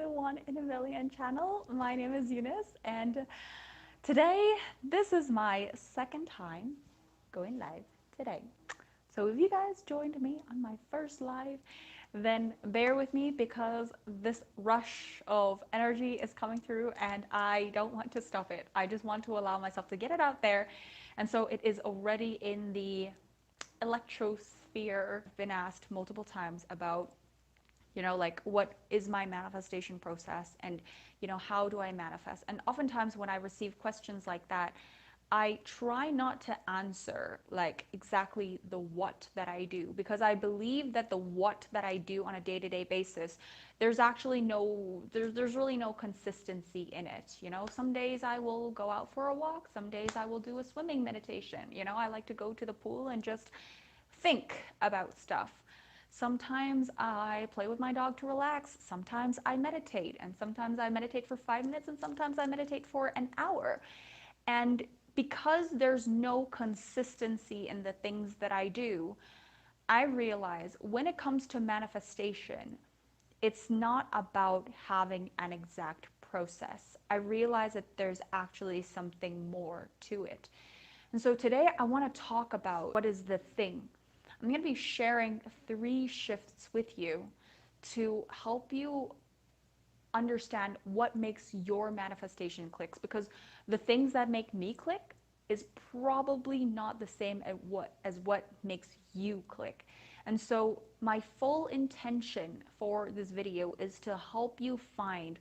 the One in a Million channel. My name is Eunice, and today this is my second time going live today. So if you guys joined me on my first live, then bear with me because this rush of energy is coming through and I don't want to stop it. I just want to allow myself to get it out there. And so it is already in the electrosphere. I've been asked multiple times about like what is my manifestation process, and how do I manifest. And oftentimes when I receive questions like that, I try not to answer like exactly the what that I do, because I believe that the what that I do on a day-to-day basis, there's actually there's really no consistency in it. Some days I will go out for a walk, some days I will do a swimming meditation. I like to go to the pool and just think about stuff. Sometimes I play with my dog to relax. Sometimes I meditate, and sometimes I meditate for 5 minutes, and sometimes I meditate for an hour. And because there's no consistency in the things that I do, I realize when it comes to manifestation, it's not about having an exact process. I realize that there's actually something more to it. And so today I want to talk about what is the thing. I'm going to be sharing 3 shifts with you to help you understand what makes your manifestation clicks, because the things that make me click is probably not the same as what makes you click. And so my full intention for this video is to help you find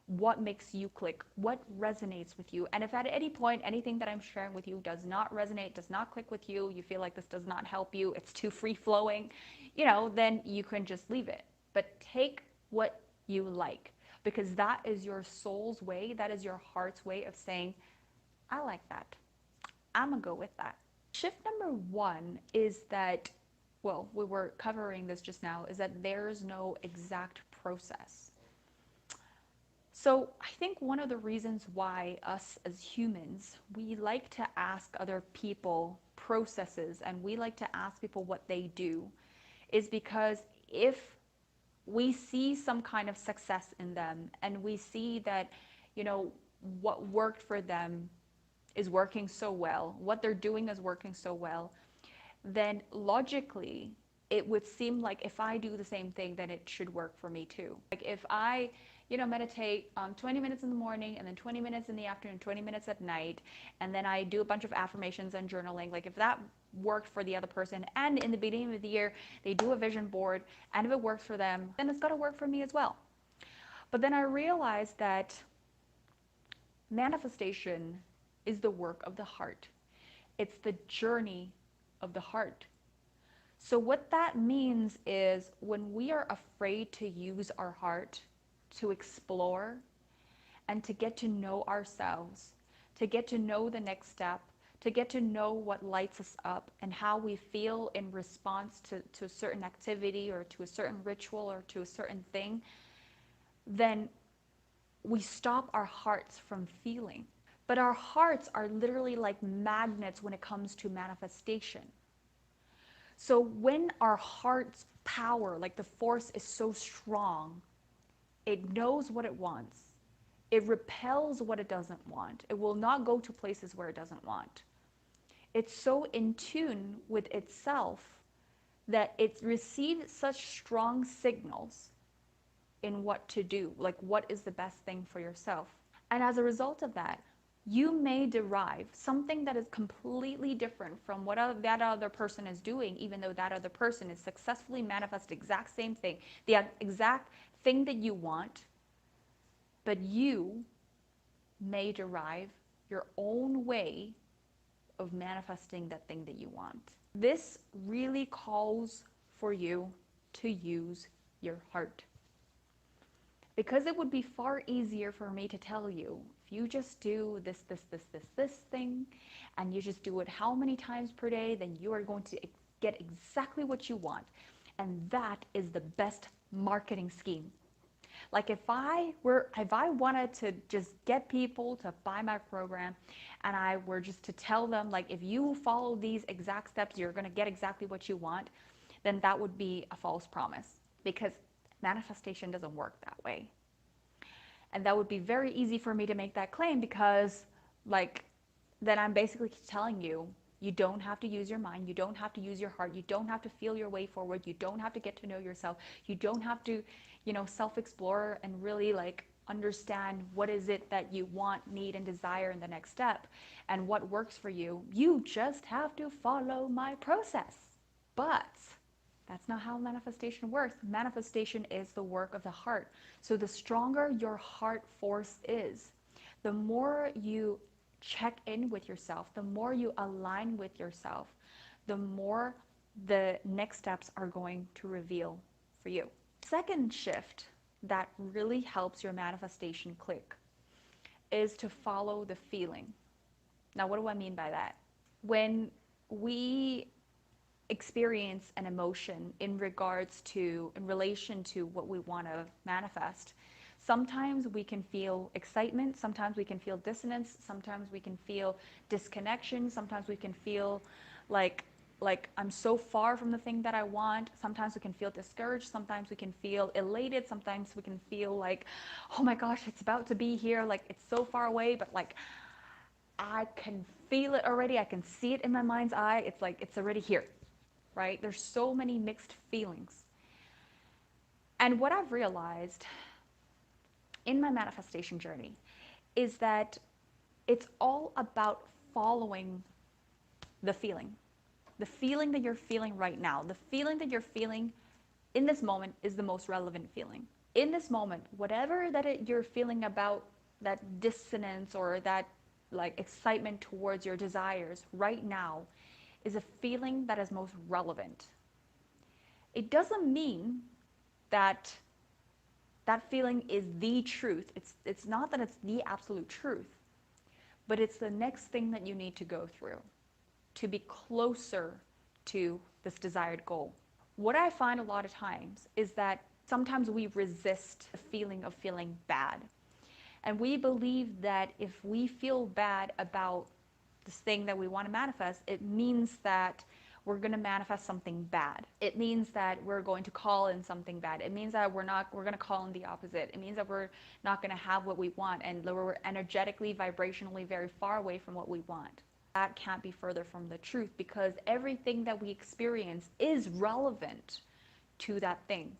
what makes you click, what resonates with you. And if at any point anything that I'm sharing with you does not resonate, does not click with you, you feel like this does not help you, it's too free flowing, then you can just leave it. But take what you like, because that is your soul's way, that is your heart's way of saying, I like that, I'm gonna go with that. Shift number 1 is that, well, we were covering this just now, is that there's no exact process. So I think one of the reasons why us as humans, we like to ask other people processes, and we like to ask people what they do, is because if we see some kind of success in them, and we see that, what worked for them is working so well, what they're doing is working so well, then logically it would seem like if I do the same thing, then it should work for me too. Like if I, meditate 20 minutes in the morning, and then 20 minutes in the afternoon, 20 minutes at night, and then I do a bunch of affirmations and journaling, like if that worked for the other person, and in the beginning of the year they do a vision board, and if it works for them, then it's got to work for me as well. But then I realized that manifestation is the work of the heart. It's the journey of the heart. So what that means is when we are afraid to use our heart to explore and to get to know ourselves, to get to know the next step, to get to know what lights us up and how we feel in response to a certain activity or to a certain ritual or to a certain thing, then we stop our hearts from feeling. But our hearts are literally like magnets when it comes to manifestation. So when our heart's power, like the force, is so strong, it knows what it wants. It repels what it doesn't want. It will not go to places where it doesn't want. It's so in tune with itself that it receives such strong signals in what to do, like what is the best thing for yourself. And as a result of that, you may derive something that is completely different from what that other person is doing, even though that other person is successfully manifesting the exact same thing, the exact thing that you want, but you may derive your own way of manifesting that thing that you want. This really calls for you to use your heart. Because it would be far easier for me to tell you, if you just do this thing, and you just do it how many times per day, then you are going to get exactly what you want. And that is the best marketing scheme. Like if I wanted to just get people to buy my program, and I were just to tell them, like, if you follow these exact steps, you're going to get exactly what you want, then that would be a false promise, because manifestation doesn't work that way. And that would be very easy for me to make that claim because, like, then I'm basically telling you, you don't have to use your mind, you don't have to use your heart, you don't have to feel your way forward, you don't have to get to know yourself, you don't have to, self-explore and really like understand what is it that you want, need, and desire in the next step and what works for you. You just have to follow my process. But that's not how manifestation works. Manifestation is the work of the heart. So the stronger your heart force is, the more you check in with yourself, the more you align with yourself, the more the next steps are going to reveal for you. Second shift that really helps your manifestation click is to follow the feeling. Now, what do I mean by that? When we experience an emotion in relation to what we want to manifest, sometimes we can feel excitement, sometimes we can feel dissonance, sometimes we can feel disconnection, sometimes we can feel like I'm so far from the thing that I want. Sometimes we can feel discouraged, sometimes we can feel elated, sometimes we can feel like, oh my gosh, it's about to be here, like it's so far away, but like I can feel it already, I can see it in my mind's eye, it's like it's already here, right? There's so many mixed feelings. And what I've realized in my manifestation journey is that it's all about following the feeling. The feeling that you're feeling right now, the feeling that you're feeling in this moment is the most relevant feeling. In this moment, whatever you're feeling about that dissonance or that like excitement towards your desires right now is a feeling that is most relevant. It doesn't mean that that feeling is the truth. It's not that it's the absolute truth, but it's the next thing that you need to go through to be closer to this desired goal. What I find a lot of times is that sometimes we resist the feeling of feeling bad. And we believe that if we feel bad about this thing that we want to manifest, it means that we're going to manifest something bad. It means that we're going to call in something bad. It means that we're going to call in the opposite. It means that we're not going to have what we want and we're energetically, vibrationally very far away from what we want. That can't be further from the truth because everything that we experience is relevant to that thing.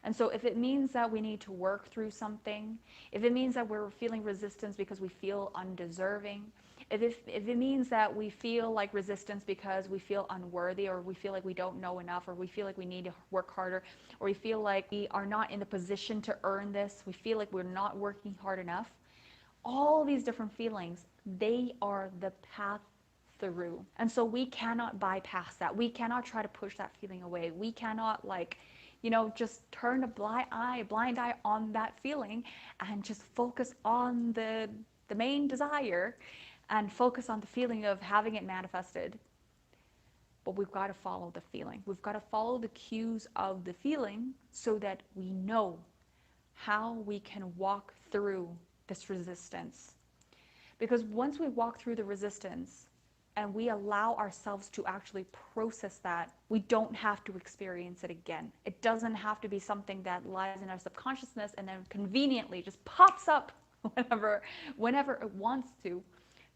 And so if it means that we need to work through something, if it means that we're feeling resistance because we feel undeserving, if it means that we feel like resistance because we feel unworthy or we feel like we don't know enough or we feel like we need to work harder or we feel like we are not in the position to earn this, we feel like we're not working hard enough, all these different feelings, they are the path through. And so we cannot bypass that. We cannot try to push that feeling away. We cannot just turn a blind eye on that feeling and just focus on the main desire and focus on the feeling of having it manifested. But we've got to follow the feeling. We've got to follow the cues of the feeling so that we know how we can walk through this resistance. Because once we walk through the resistance and we allow ourselves to actually process that, we don't have to experience it again. It doesn't have to be something that lies in our subconsciousness and then conveniently just pops up whenever it wants to,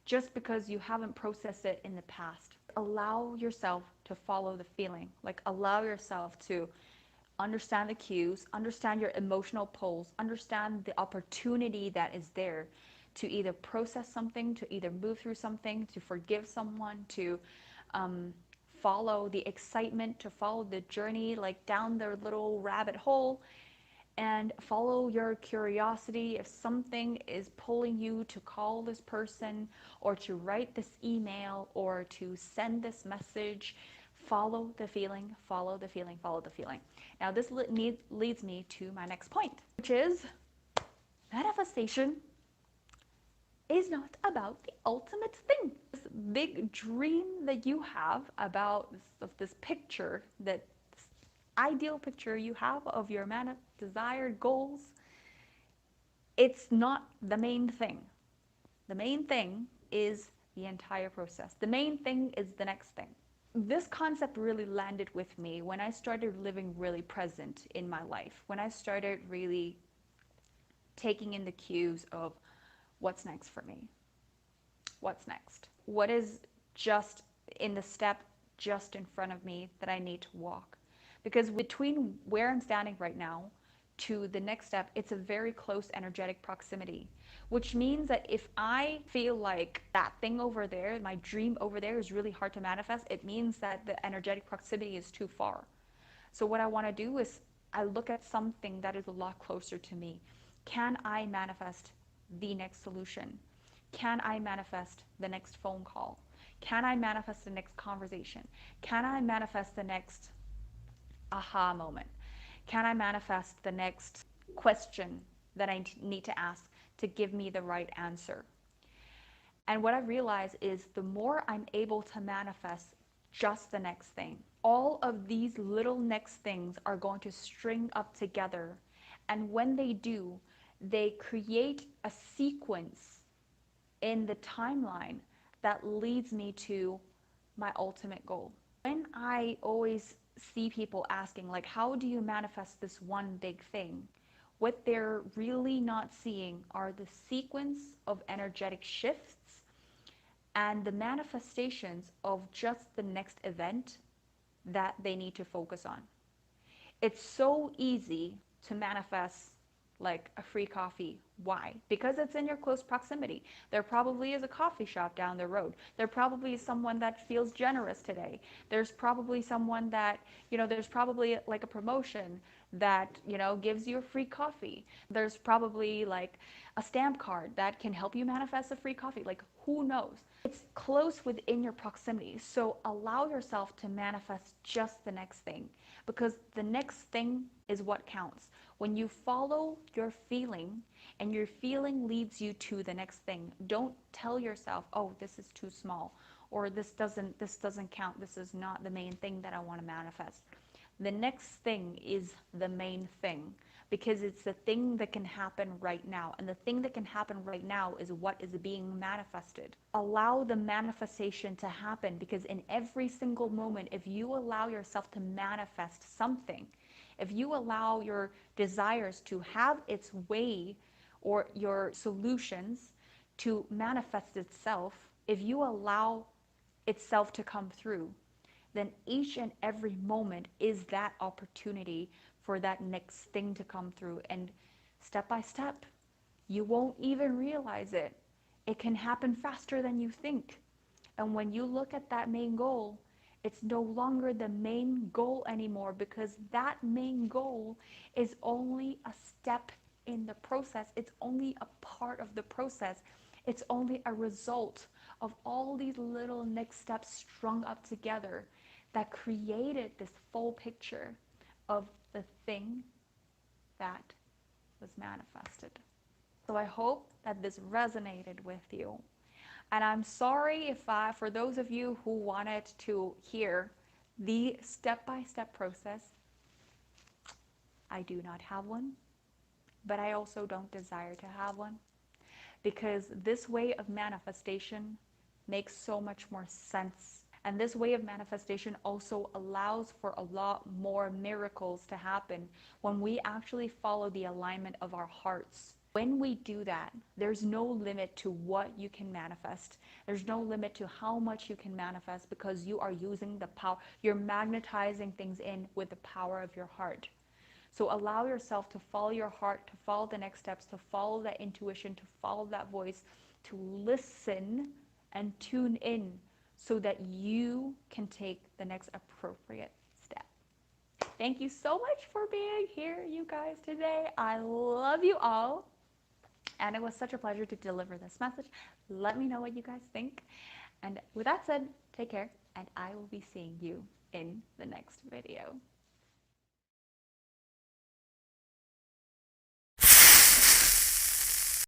just because you haven't processed it in the past. Allow yourself to follow the feeling. Like allow yourself to understand the cues, understand your emotional pulse, understand the opportunity that is there to either process something, to either move through something, to forgive someone, to follow the excitement, to follow the journey like down their little rabbit hole, and follow your curiosity. If something is pulling you to call this person or to write this email or to send this message, follow the feeling, follow the feeling, follow the feeling. Now this leads me to my next point, which is manifestation is not about the ultimate thing. This big dream that you have about this picture, that this ideal picture you have of your desired goals, it's not the main thing. The main thing is the entire process. The main thing is the next thing. This concept really landed with me when I started living really present in my life, when I started really taking in the cues of what's next for me. What's next? What is just in the step just in front of me that I need to walk? Because between where I'm standing right now to the next step, it's a very close energetic proximity, which means that if I feel like that thing over there, my dream over there is really hard to manifest, it means that the energetic proximity is too far. So what I want to do is I look at something that is a lot closer to me. Can I manifest the next solution? Can I manifest the next phone call? Can I manifest the next conversation? Can I manifest the next aha moment? Can I manifest the next question that I need to ask to give me the right answer? And what I realize is the more I'm able to manifest just the next thing, all of these little next things are going to string up together. And when they do, they create a sequence in the timeline that leads me to my ultimate goal. When I always see people asking, like, how do you manifest this one big thing? What they're really not seeing are the sequence of energetic shifts and the manifestations of just the next event that they need to focus on. It's so easy to manifest like a free coffee. Why? Because it's in your close proximity. There probably is a coffee shop down the road. There probably is someone that feels generous today. There's probably someone that, there's probably like a promotion that, gives you a free coffee. There's probably like a stamp card that can help you manifest a free coffee. Like, who knows? It's close within your proximity. So allow yourself to manifest just the next thing, because the next thing is what counts. When you follow your feeling and your feeling leads you to the next thing, don't tell yourself, oh, this is too small, or this doesn't count. This is not the main thing that I want to manifest. The next thing is the main thing, because it's the thing that can happen right now. And the thing that can happen right now is what is being manifested. Allow the manifestation to happen, because in every single moment, if you allow yourself to manifest something, if you allow your desires to have its way, or your solutions to manifest itself, if you allow itself to come through, then each and every moment is that opportunity for that next thing to come through. And step by step, you won't even realize it. It can happen faster than you think. And when you look at that main goal, it's no longer the main goal anymore, because that main goal is only a step in the process. It's only a part of the process. It's only a result of all these little next steps strung up together that created this full picture of the thing that was manifested. So I hope that this resonated with you. And I'm sorry if for those of you who wanted to hear the step-by-step process, I do not have one, but I also don't desire to have one, because this way of manifestation makes so much more sense. And this way of manifestation also allows for a lot more miracles to happen when we actually follow the alignment of our hearts. When we do that, there's no limit to what you can manifest. There's no limit to how much you can manifest, because you are using the power. You're magnetizing things in with the power of your heart. So allow yourself to follow your heart, to follow the next steps, to follow that intuition, to follow that voice, to listen and tune in, so that you can take the next appropriate step. Thank you so much for being here, you guys, today. I love you all. And it was such a pleasure to deliver this message. Let me know what you guys think. And with that said, take care, and I will be seeing you in the next video.